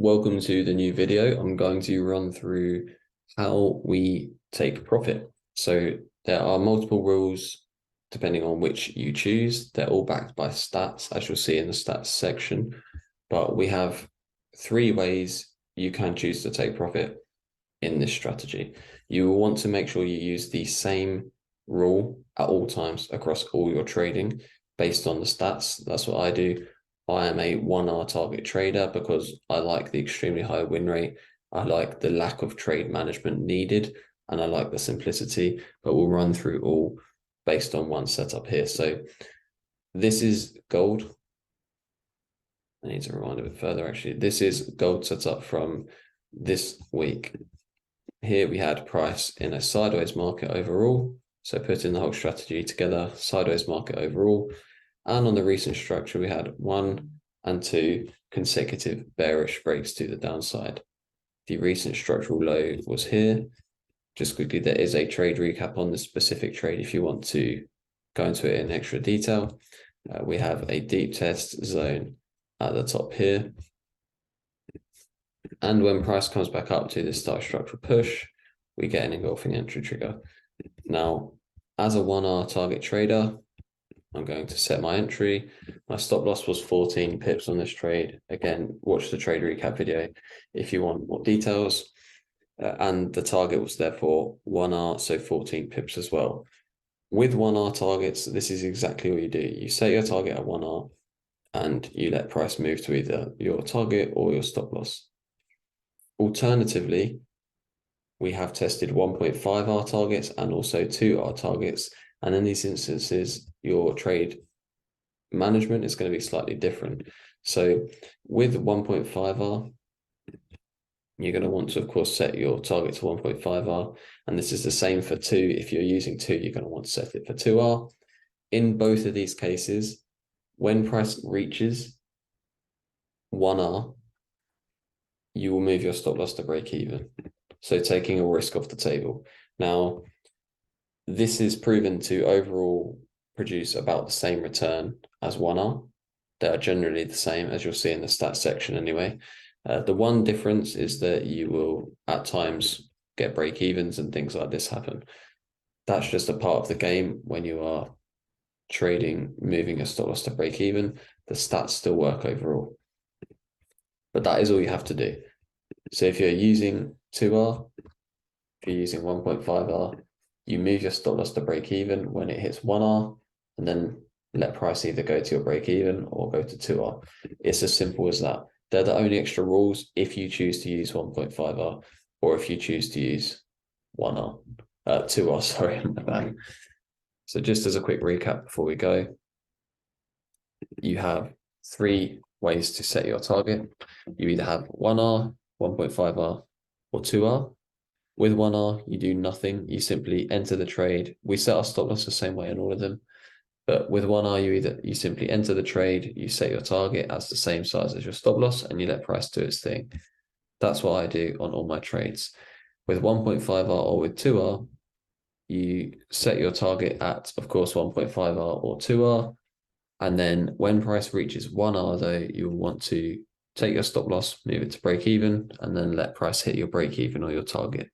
Welcome to the new video. I'm going to run through how we take profit. So there are multiple rules depending on which you choose. They're all backed by stats, as you'll see in the stats section. But we have three ways you can choose to take profit in this strategy. You will want to make sure you use the same rule at all times across all your trading based on the stats. That's what I do. I am a 1R target trader because I like the extremely high win rate. I like the lack of trade management needed, and I like the simplicity, but we'll run through all based on one setup here. So this is gold. I need to rewind a bit further, actually. This is gold setup from this week. Here we had price in a sideways market overall. So putting the whole strategy together, sideways market overall. And on the recent structure, we had 1 and 2 consecutive bearish breaks to the downside. The recent structural low was here. Just quickly, there is a trade recap on this specific trade if you want to go into it in extra detail. We have a deep test zone at the top here. And when price comes back up to this start structural push, we get an engulfing entry trigger. Now, as a 1R target trader, I'm going to set my entry. My stop loss was 14 pips on this trade. Again, watch the trade recap video if you want more details. And the target was therefore 1R, so 14 pips as well. With 1R targets, this is exactly what you do. You set your target at 1R and you let price move to either your target or your stop loss. Alternatively, we have tested 1.5R targets and also 2R targets. And in these instances, your trade management is going to be slightly different. So with 1.5R, you're going to want to, of course, set your target to 1.5R. And this is the same for 2. If you're using 2, you're going to want to set it for 2R. In both of these cases, when price reaches 1R, you will move your stop loss to break even. So taking a risk off the table. Now, this is proven to overall produce about the same return as 1R. They are generally the same, as you'll see in the stats section anyway. The one difference is that you will at times get break evens and things like this happen. That's just a part of the game when you are trading, moving a stop loss to break even. The stats still work overall. But that is all you have to do. So if you're using 2R, if you're using 1.5R, you move your stop loss to break even when it hits 1R, and then let price either go to your break even or go to 2R. It's as simple as that. They're the only extra rules if you choose to use 1.5R or if you choose to use 1R, 2R, sorry, my bad. So just as a quick recap before we go, you have 3 ways to set your target. You either have 1R, 1.5R, or 2R. With 1R, you do nothing. You simply enter the trade. We set our stop loss the same way in all of them. But with 1R, you simply enter the trade, you set your target as the same size as your stop loss, and you let price do its thing. That's what I do on all my trades. With 1.5R or with 2R, you set your target at, of course, 1.5R or 2R. And then when price reaches 1R, though, you'll want to take your stop loss, move it to break even, and then let price hit your break even or your target.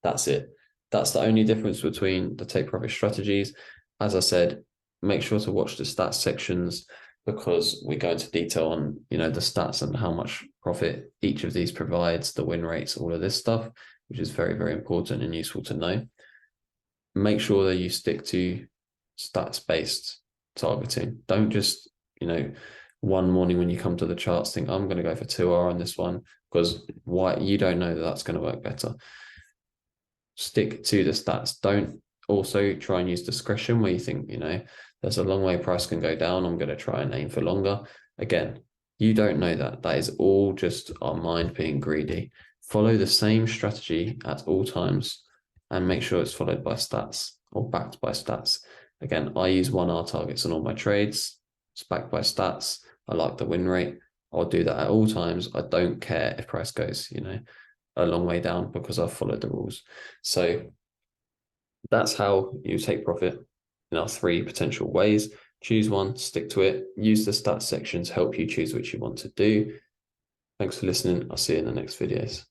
That's it. That's the only difference between the take profit strategies. As I said, make sure to watch the stats sections because we go into detail on, the stats and how much profit each of these provides, the win rates, all of this stuff, which is very, very important and useful to know. Make sure that you stick to stats-based targeting. Don't just, one morning when you come to the charts think, I'm going to go for 2R on this one, because why? You don't know that that's going to work better. Stick to the stats. Don't also try and use discretion where you think, there's a long way price can go down. I'm going to try and aim for longer. Again, you don't know that. That is all just our mind being greedy. Follow the same strategy at all times and make sure it's followed by stats or backed by stats. Again, I use 1R targets on all my trades. It's backed by stats. I like the win rate. I'll do that at all times. I don't care if price goes, a long way down because I've followed the rules. So that's how you take profit in our 3 potential ways. Choose one, stick to it, use the stats section to help you choose which you want to do. Thanks for listening. I'll see you in the next videos.